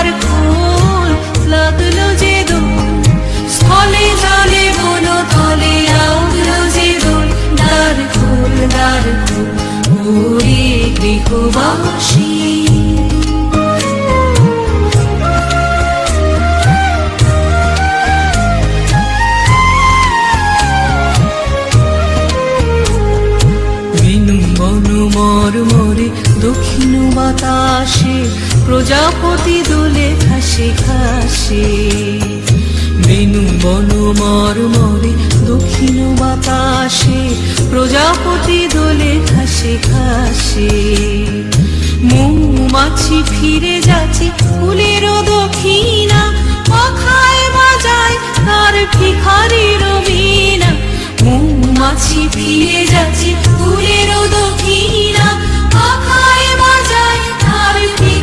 দ্বার খোল, লাগলো যে দোল, স্থলে জলে বনতলে লাগলো যে দোল। দ্বার খোল, দ্বার খোল, ওরে গৃহবাসী। মরমরে দক্ষিণ বাতাসে প্রজাপতি দোলে ঘাসে ঘাসে। বেনু বন মরমরে দক্ষিণ বাতাসে প্রজাপতি দোলে ঘাসে ঘাসে। মৌমাছি ফিরে যাচ্ছে ফুলের দক্ষিণা, পাখায় বাজায় তার ভিখারির বীণা। মৌমাছি ফিরে যাচ্ছে ফুলের দক্ষিণা,